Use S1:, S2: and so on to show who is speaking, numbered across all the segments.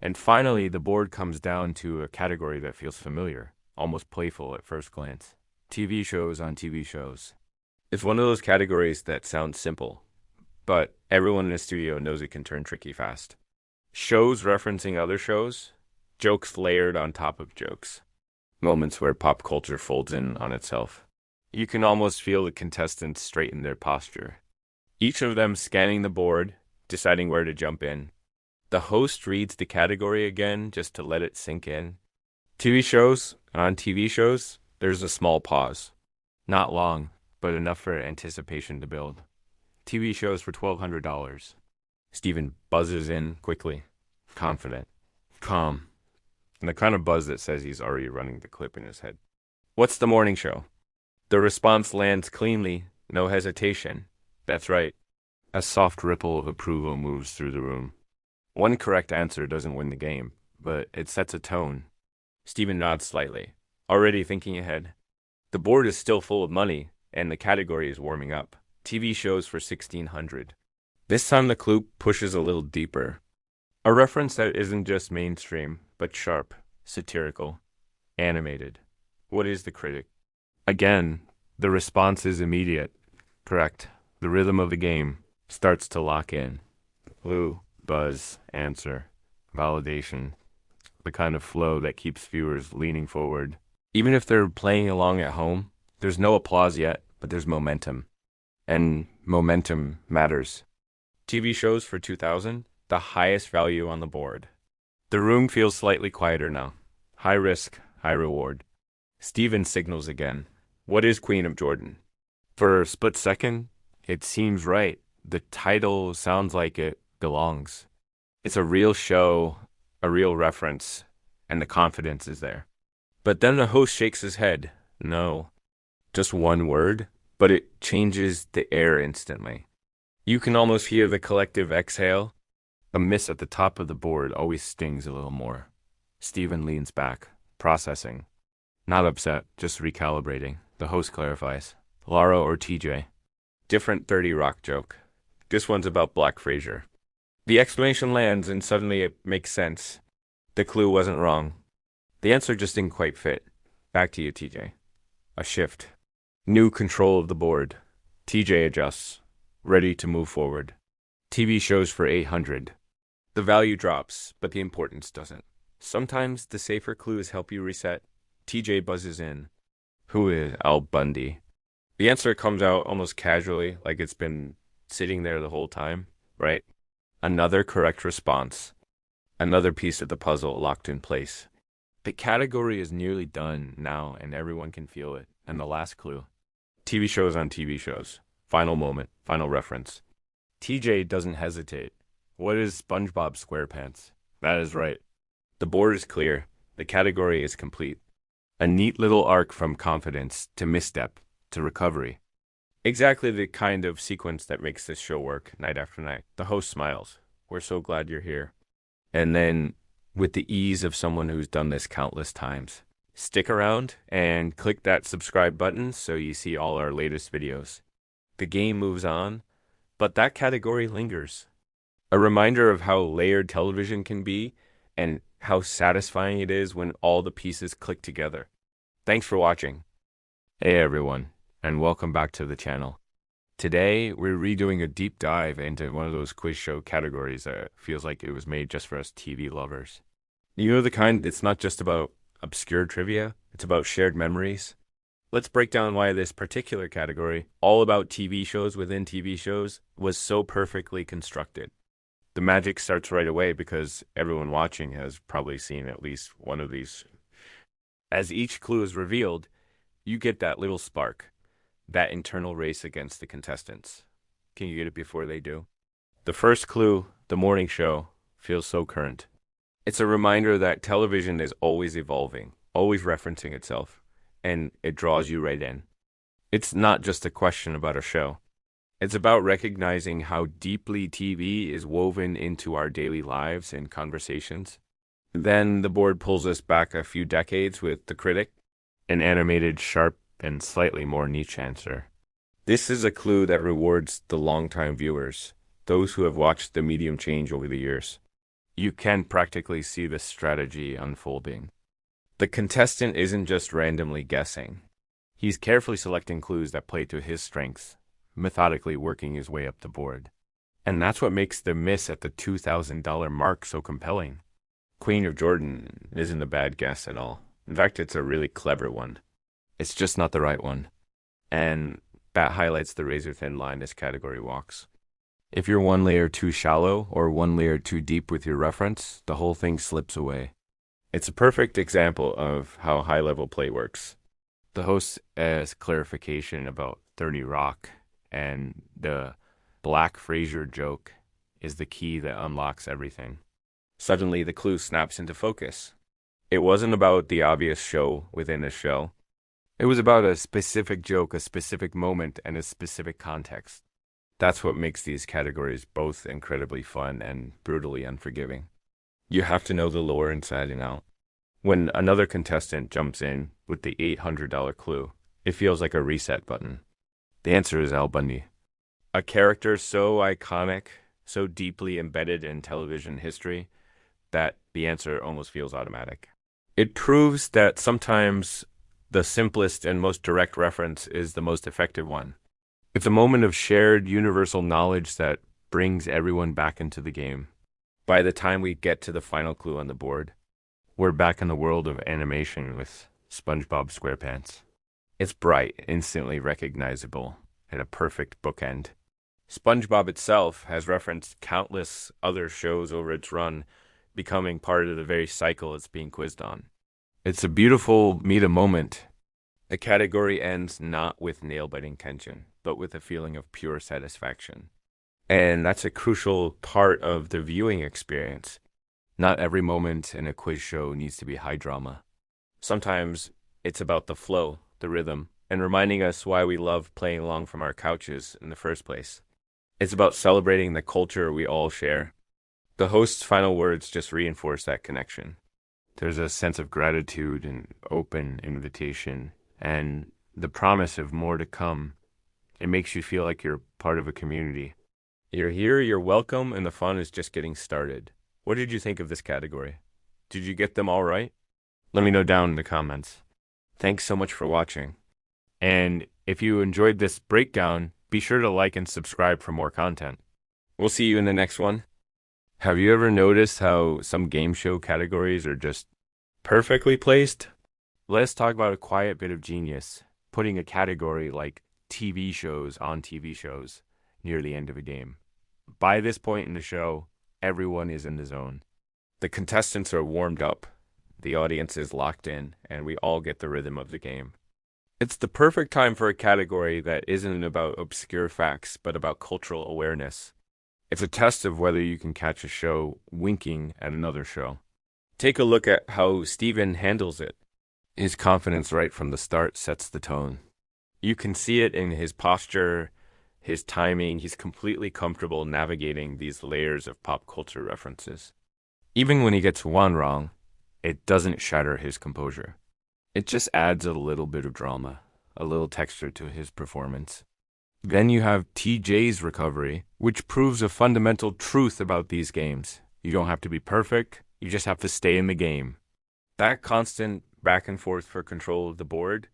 S1: And finally, the board comes down to a category that feels familiar, almost playful at first glance. TV shows on TV shows. It's one of those categories that sounds simple, but everyone in the studio knows it can turn tricky fast. Shows referencing other shows, jokes layered on top of jokes, moments where pop culture folds in on itself. You can almost feel the contestants straighten their posture, each of them scanning the board, deciding where to jump in. The host reads the category again just to let it sink in. TV shows, on TV shows, there's a small pause. Not long, but enough for anticipation to build. TV shows for $1,200. Steven buzzes in quickly, confident, calm, and the kind of buzz that says he's already running the clip in his head. What's the morning show? The response lands cleanly, no hesitation. That's right. A soft ripple of approval moves through the room. One correct answer doesn't win the game, but it sets a tone. Steven nods slightly, already thinking ahead. The board is still full of money, and the category is warming up. TV shows for $1,600. This time the clue pushes a little deeper. A reference that isn't just mainstream, but sharp, satirical, animated. What is the critic? Again, the response is immediate. Correct. The rhythm of the game starts to lock in. Clue, buzz, answer, validation. The kind of flow that keeps viewers leaning forward. Even if they're playing along at home, there's no applause yet, but there's momentum. And momentum matters. TV shows for 2000, the highest value on the board. The room feels slightly quieter now. High risk, high reward. Steven signals again. What is Queen of Jordan? For a split second, it seems right. The title sounds like it belongs. It's a real show, a real reference, and the confidence is there. But then the host shakes his head. No. Just one word, but it changes the air instantly. You can almost hear the collective exhale. A miss at the top of the board always stings a little more. Steven leans back, processing. Not upset, just recalibrating. The host clarifies. Laura or TJ? Different 30 Rock joke. This one's about Black Frasier. The explanation lands and suddenly it makes sense. The clue wasn't wrong. The answer just didn't quite fit. Back to you, TJ. A shift. New control of the board. TJ adjusts. Ready to move forward. TV shows for 800. The value drops, but the importance doesn't. Sometimes the safer clues help you reset. TJ buzzes in. Who is Al Bundy? The answer comes out almost casually, like it's been sitting there the whole time, right? Another correct response. Another piece of the puzzle locked in place. The category is nearly done now, and everyone can feel it. And the last clue. TV shows on TV shows. Final moment, final reference. TJ doesn't hesitate. What is SpongeBob SquarePants? That is right. The board is clear. The category is complete. A neat little arc from confidence to misstep to recovery. Exactly the kind of sequence that makes this show work night after night. The host smiles. We're so glad you're here. And then, with the ease of someone who's done this countless times, stick around and click that subscribe button so you see all our latest videos. The game moves on, but that category lingers. A reminder of how layered television can be and how satisfying it is when all the pieces click together. Thanks for watching. Hey everyone, and welcome back to the channel. Today, we're redoing a deep dive into one of those quiz show categories that feels like it was made just for us TV lovers. You know the kind that's not just about obscure trivia, it's about shared memories. Let's break down why this particular category, all about TV shows within TV shows, was so perfectly constructed. The magic starts right away because everyone watching has probably seen at least one of these. As each clue is revealed, you get that little spark, that internal race against the contestants. Can you get it before they do? The first clue, the morning show, feels so current. It's a reminder that television is always evolving, always referencing itself, and it draws you right in. It's not just a question about a show. It's about recognizing how deeply TV is woven into our daily lives and conversations. Then the board pulls us back a few decades with The Critic, an animated, sharp, and slightly more niche answer. This is a clue that rewards the longtime viewers, those who have watched the medium change over the years. You can practically see the strategy unfolding. The contestant isn't just randomly guessing. He's carefully selecting clues that play to his strengths, methodically working his way up the board. And that's what makes the miss at the $2,000 mark so compelling. Queen of Jordan isn't a bad guess at all. In fact, it's a really clever one. It's just not the right one. And that highlights the razor-thin line this category walks. If you're one layer too shallow or one layer too deep with your reference, the whole thing slips away. It's a perfect example of how high-level play works. The host has clarification about 30 Rock, and the Black Frasier joke is the key that unlocks everything. Suddenly, the clue snaps into focus. It wasn't about the obvious show within a show. It was about a specific joke, a specific moment, and a specific context. That's what makes these categories both incredibly fun and brutally unforgiving. You have to know the lore inside and out. When another contestant jumps in with the $800 clue, it feels like a reset button. The answer is Al Bundy. A character so iconic, so deeply embedded in television history, that the answer almost feels automatic. It proves that sometimes the simplest and most direct reference is the most effective one. It's a moment of shared universal knowledge that brings everyone back into the game. By the time we get to the final clue on the board, we're back in the world of animation with SpongeBob SquarePants. It's bright, instantly recognizable, and a perfect bookend. SpongeBob itself has referenced countless other shows over its run, becoming part of the very cycle it's being quizzed on. It's a beautiful meta moment. The category ends not with nail-biting tension, but with a feeling of pure satisfaction. And that's a crucial part of the viewing experience. Not every moment in a quiz show needs to be high drama. Sometimes it's about the flow, the rhythm, and reminding us why we love playing along from our couches in the first place. It's about celebrating the culture we all share. The host's final words just reinforce that connection. There's a sense of gratitude and open invitation, and the promise of more to come. It makes you feel like you're part of a community. You're here, you're welcome, and the fun is just getting started. What did you think of this category? Did you get them all right? Let me know down in the comments. Thanks so much for watching. And if you enjoyed this breakdown, be sure to like and subscribe for more content. We'll see you in the next one. Have you ever noticed how some game show categories are just perfectly placed? Let's talk about a quiet bit of genius, putting a category like TV shows on TV shows near the end of a game. By this point in the show, everyone is in the zone. The contestants are warmed up, the audience is locked in, and we all get the rhythm of the game. It's the perfect time for a category that isn't about obscure facts, but about cultural awareness. It's a test of whether you can catch a show winking at another show. Take a look at how Steven handles it. His confidence right from the start sets the tone. You can see it in his posture, his timing. He's completely comfortable navigating these layers of pop culture references. Even when he gets one wrong, it doesn't shatter his composure. It just adds a little bit of drama, a little texture to his performance. Then you have TJ's recovery, which proves a fundamental truth about these games. You don't have to be perfect, you just have to stay in the game. That constant back and forth for control of the board,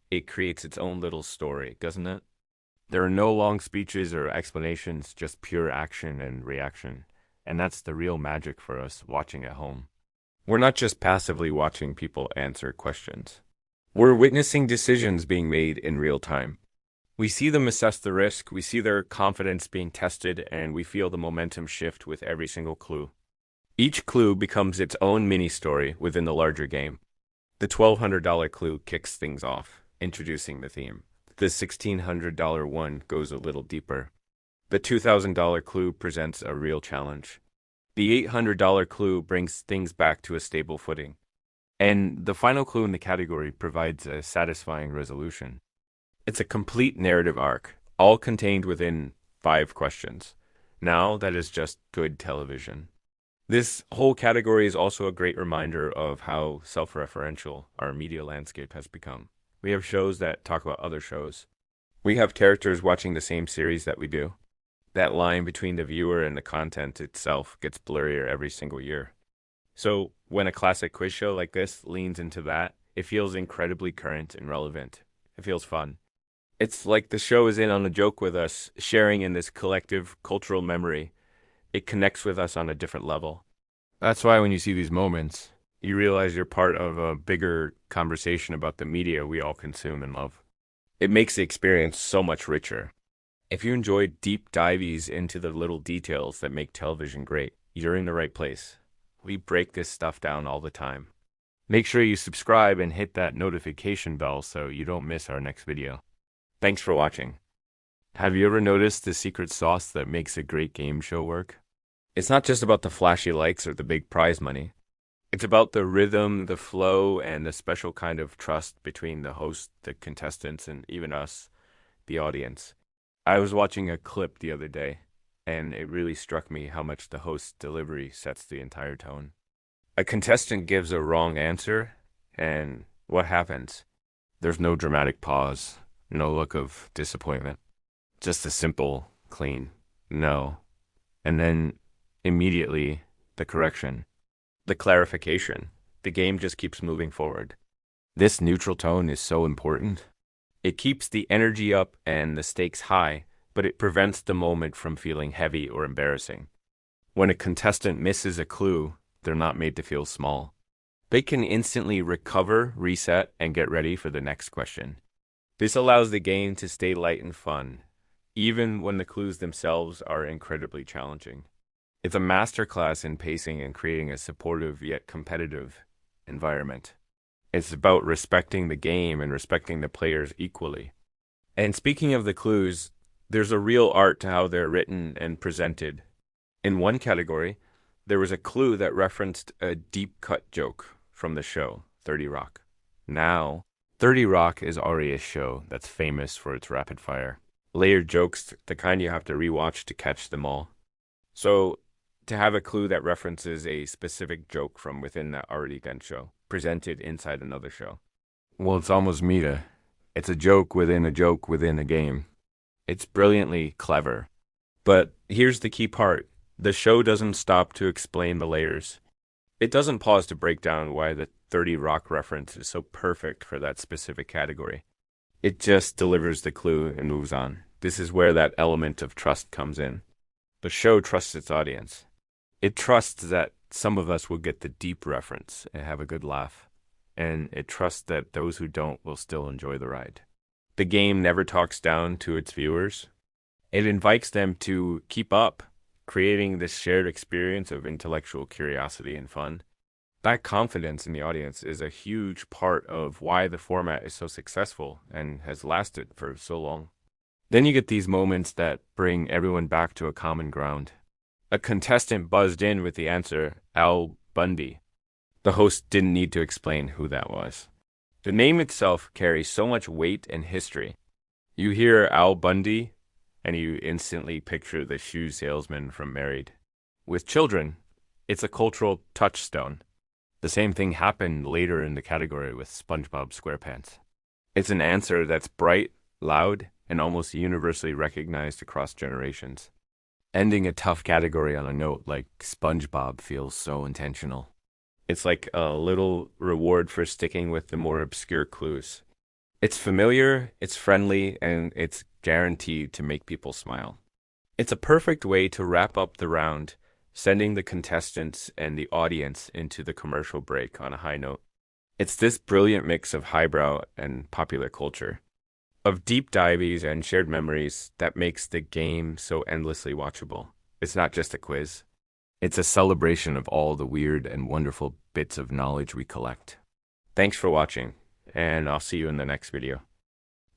S1: it creates its own little story, doesn't it? There are no long speeches or explanations, just pure action and reaction. And that's the real magic for us watching at home. We're not just passively watching people answer questions. We're witnessing decisions being made in real time. We see them assess the risk, we see their confidence being tested, and we feel the momentum shift with every single clue. Each clue becomes its own mini-story within the larger game. The $1,200 clue kicks things off, introducing the theme. The $1,600 one goes a little deeper. The $2,000 clue presents a real challenge. The $800 clue brings things back to a stable footing. And the final clue in the category provides a satisfying resolution. It's a complete narrative arc, all contained within 5 questions. Now that is just good television. This whole category is also a great reminder of how self-referential our media landscape has become. We have shows that talk about other shows. We have characters watching the same series that we do. That line between the viewer and the content itself gets blurrier every single year. So when a classic quiz show like this leans into that, it feels incredibly current and relevant. It feels fun. It's like the show is in on a joke with us, sharing in this collective cultural memory. It connects with us on a different level. That's why when you see these moments, you realize you're part of a bigger conversation about the media we all consume and love. It makes the experience so much richer. If you enjoy deep dives into the little details that make television great, you're in the right place. We break this stuff down all the time. Make sure you subscribe and hit that notification bell so you don't miss our next video. Thanks for watching. Have you ever noticed the secret sauce that makes a great game show work? It's not just about the flashy lights or the big prize money. It's about the rhythm, the flow, and the special kind of trust between the host, the contestants, and even us, the audience. I was watching a clip the other day, and it really struck me how much the host's delivery sets the entire tone. A contestant gives a wrong answer, and what happens? There's no dramatic pause, no look of disappointment. Just a simple, clean no. And then immediately the correction, the clarification. The game just keeps moving forward. This neutral tone is so important. It keeps the energy up and the stakes high, but it prevents the moment from feeling heavy or embarrassing. When a contestant misses a clue, they're not made to feel small. They can instantly recover, reset, and get ready for the next question. This allows the game to stay light and fun, even when the clues themselves are incredibly challenging. It's a masterclass in pacing and creating a supportive yet competitive environment. It's about respecting the game and respecting the players equally. And speaking of the clues, there's a real art to how they're written and presented. In one category, there was a clue that referenced a deep-cut joke from the show, 30 Rock. Now, 30 Rock is already a show that's famous for its rapid fire. Layered jokes, the kind you have to rewatch to catch them all. So, to have a clue that references a specific joke from within that already done show, presented inside another show. Well, it's almost meta. It's a joke within a game. It's brilliantly clever. But here's the key part. The show doesn't stop to explain the layers. It doesn't pause to break down why the 30 Rock reference is so perfect for that specific category. It just delivers the clue and moves on. This is where that element of trust comes in. The show trusts its audience. It trusts that some of us will get the deep reference and have a good laugh. And it trusts that those who don't will still enjoy the ride. The game never talks down to its viewers. It invites them to keep up, creating this shared experience of intellectual curiosity and fun. That confidence in the audience is a huge part of why the format is so successful and has lasted for so long. Then you get these moments that bring everyone back to a common ground. A contestant buzzed in with the answer, Al Bundy. The host didn't need to explain who that was. The name itself carries so much weight and history. You hear Al Bundy, and you instantly picture the shoe salesman from Married. With children, it's a cultural touchstone. The same thing happened later in the category with SpongeBob SquarePants. It's an answer that's bright, loud, and almost universally recognized across generations. Ending a tough category on a note like SpongeBob feels so intentional. It's like a little reward for sticking with the more obscure clues. It's familiar, it's friendly, and it's guaranteed to make people smile. It's a perfect way to wrap up the round, sending the contestants and the audience into the commercial break on a high note. It's this brilliant mix of highbrow and popular culture, of deep dives and shared memories that makes the game so endlessly watchable. It's not just a quiz. It's a celebration of all the weird and wonderful bits of knowledge we collect. Thanks for watching, and I'll see you in the next video.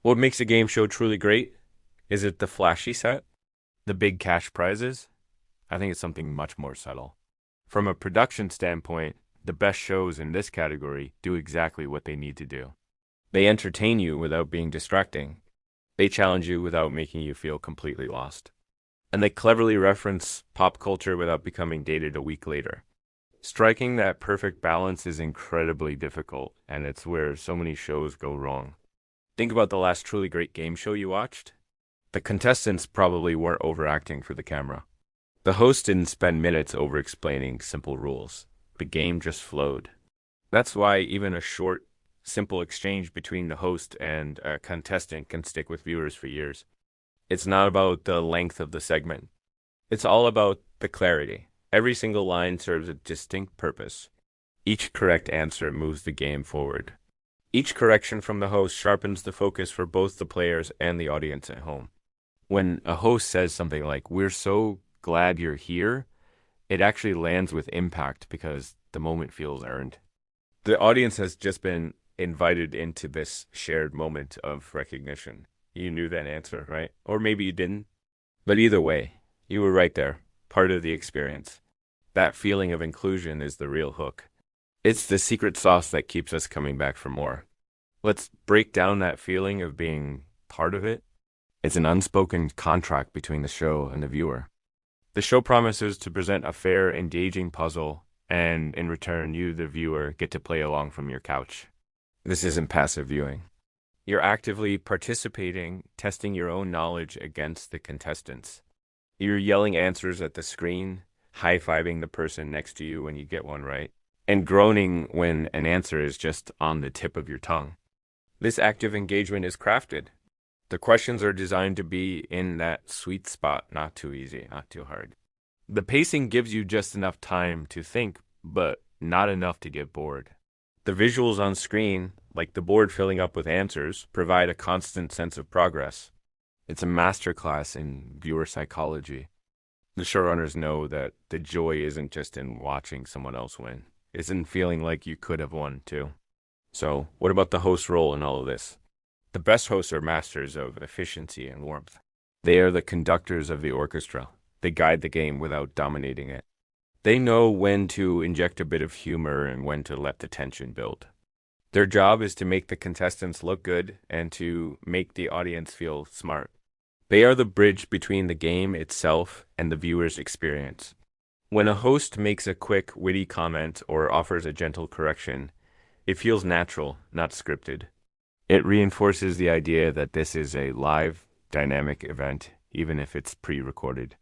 S1: What makes a game show truly great? Is it the flashy set? The big cash prizes? I think it's something much more subtle. From a production standpoint, the best shows in this category do exactly what they need to do. They entertain you without being distracting. They challenge you without making you feel completely lost. And they cleverly reference pop culture without becoming dated a week later. Striking that perfect balance is incredibly difficult, and it's where so many shows go wrong. Think about the last truly great game show you watched. The contestants probably weren't overacting for the camera. The host didn't spend minutes over-explaining simple rules. The game just flowed. That's why even a short, simple exchange between the host and a contestant can stick with viewers for years. It's not about the length of the segment. It's all about the clarity. Every single line serves a distinct purpose. Each correct answer moves the game forward. Each correction from the host sharpens the focus for both the players and the audience at home. When a host says something like, "We're so glad you're here," it actually lands with impact because the moment feels earned. The audience has just been invited into this shared moment of recognition. You knew that answer, right? Or maybe you didn't. But either way, you were right there, part of the experience. That feeling of inclusion is the real hook. It's the secret sauce that keeps us coming back for more. Let's break down that feeling of being part of it. It's an unspoken contract between the show and the viewer. The show promises to present a fair, engaging puzzle, and in return, you, the viewer, get to play along from your couch. This isn't passive viewing. You're actively participating, testing your own knowledge against the contestants. You're yelling answers at the screen, high-fiving the person next to you when you get one right, and groaning when an answer is just on the tip of your tongue. This active engagement is crafted. The questions are designed to be in that sweet spot, not too easy, not too hard. The pacing gives you just enough time to think, but not enough to get bored. The visuals on screen, like the board filling up with answers, provide a constant sense of progress. It's a masterclass in viewer psychology. The showrunners know that the joy isn't just in watching someone else win. It's in feeling like you could have won, too. So, what about the host role in all of this? The best hosts are masters of efficiency and warmth. They are the conductors of the orchestra. They guide the game without dominating it. They know when to inject a bit of humor and when to let the tension build. Their job is to make the contestants look good and to make the audience feel smart. They are the bridge between the game itself and the viewer's experience. When a host makes a quick, witty comment or offers a gentle correction, it feels natural, not scripted. It reinforces the idea that this is a live, dynamic event, even if it's pre-recorded.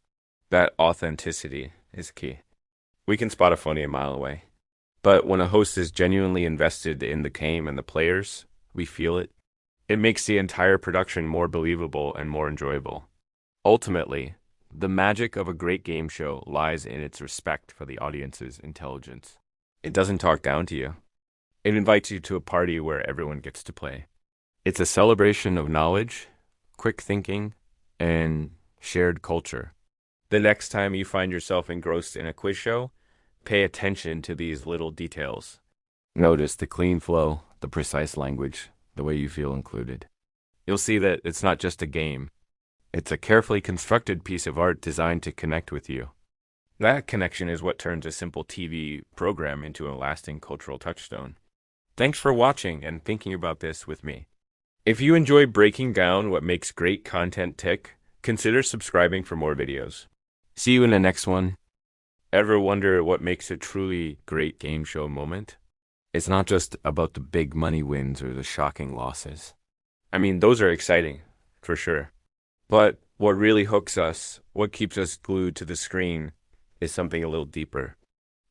S1: That authenticity is key. We can spot a phony a mile away. But when a host is genuinely invested in the game and the players, we feel it. It makes the entire production more believable and more enjoyable. Ultimately, the magic of a great game show lies in its respect for the audience's intelligence. It doesn't talk down to you. It invites you to a party where everyone gets to play. It's a celebration of knowledge, quick thinking, and shared culture. The next time you find yourself engrossed in a quiz show, pay attention to these little details. Notice the clean flow, the precise language, the way you feel included. You'll see that it's not just a game. It's a carefully constructed piece of art designed to connect with you. That connection is what turns a simple TV program into a lasting cultural touchstone. Thanks for watching and thinking about this with me. If you enjoy breaking down what makes great content tick, consider subscribing for more videos. See you in the next one. Ever wonder what makes a truly great game show moment? It's not just about the big money wins or the shocking losses. I mean, those are exciting, for sure. But what really hooks us, what keeps us glued to the screen, is something a little deeper.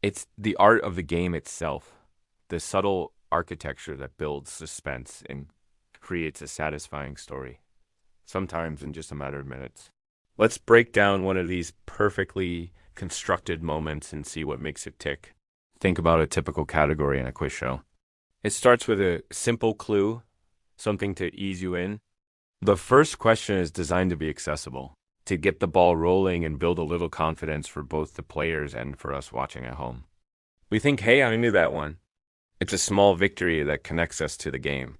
S1: It's the art of the game itself, the subtle architecture that builds suspense and creates a satisfying story, sometimes in just a matter of minutes. Let's break down one of these perfectly constructed moments and see what makes it tick. Think about a typical category in a quiz show. It starts with a simple clue, something to ease you in. The first question is designed to be accessible, to get the ball rolling and build a little confidence for both the players and for us watching at home. We think, hey, I knew that one. It's a small victory that connects us to the game.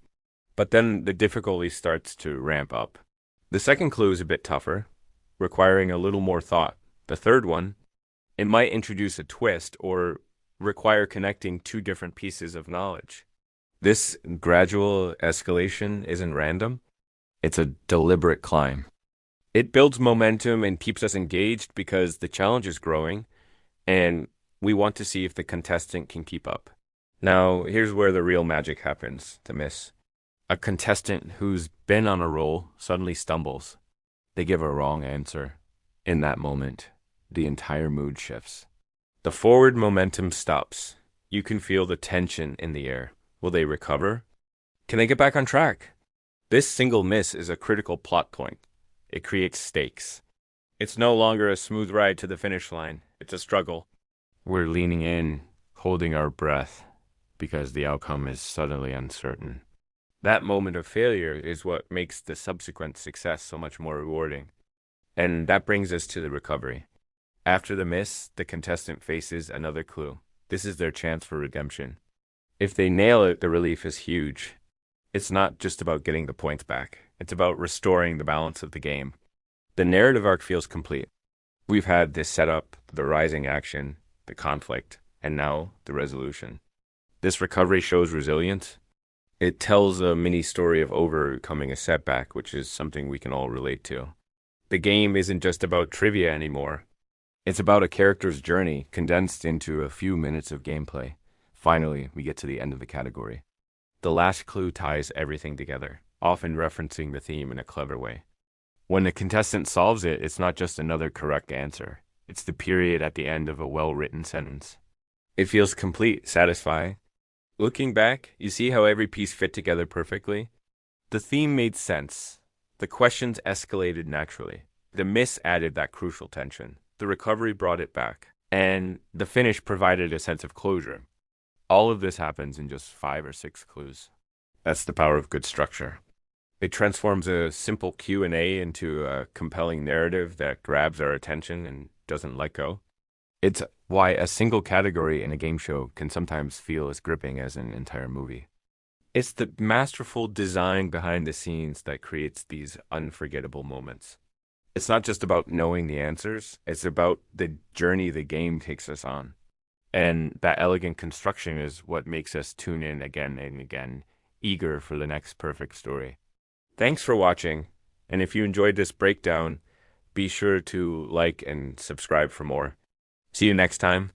S1: But then the difficulty starts to ramp up. The second clue is a bit tougher, requiring a little more thought. The third one, it might introduce a twist or require connecting two different pieces of knowledge. This gradual escalation isn't random. It's a deliberate climb. It builds momentum and keeps us engaged because the challenge is growing, and we want to see if the contestant can keep up. Now, here's where the real magic happens to miss. A contestant who's been on a roll suddenly stumbles. They give a wrong answer. In that moment, the entire mood shifts. The forward momentum stops. You can feel the tension in the air. Will they recover? Can they get back on track? This single miss is a critical plot point. It creates stakes. It's no longer a smooth ride to the finish line. It's a struggle. We're leaning in, holding our breath, because the outcome is suddenly uncertain. That moment of failure is what makes the subsequent success so much more rewarding. And that brings us to the recovery. After the miss, the contestant faces another clue. This is their chance for redemption. If they nail it, the relief is huge. It's not just about getting the points back. It's about restoring the balance of the game. The narrative arc feels complete. We've had this setup, the rising action, the conflict, and now the resolution. This recovery shows resilience. It tells a mini story of overcoming a setback, which is something we can all relate to. The game isn't just about trivia anymore. It's about a character's journey condensed into a few minutes of gameplay. Finally, we get to the end of the category. The last clue ties everything together, often referencing the theme in a clever way. When the contestant solves it, it's not just another correct answer. It's the period at the end of a well-written sentence. It feels complete, satisfying. Looking back, you see how every piece fit together perfectly? The theme made sense. The questions escalated naturally. The miss added that crucial tension. The recovery brought it back. And the finish provided a sense of closure. All of this happens in just 5 or 6 clues. That's the power of good structure. It transforms a simple Q&A into a compelling narrative that grabs our attention and doesn't let go. It's why a single category in a game show can sometimes feel as gripping as an entire movie. It's the masterful design behind the scenes that creates these unforgettable moments. It's not just about knowing the answers, it's about the journey the game takes us on. And that elegant construction is what makes us tune in again and again, eager for the next perfect story. Thanks for watching, and if you enjoyed this breakdown, be sure to like and subscribe for more. See you next time.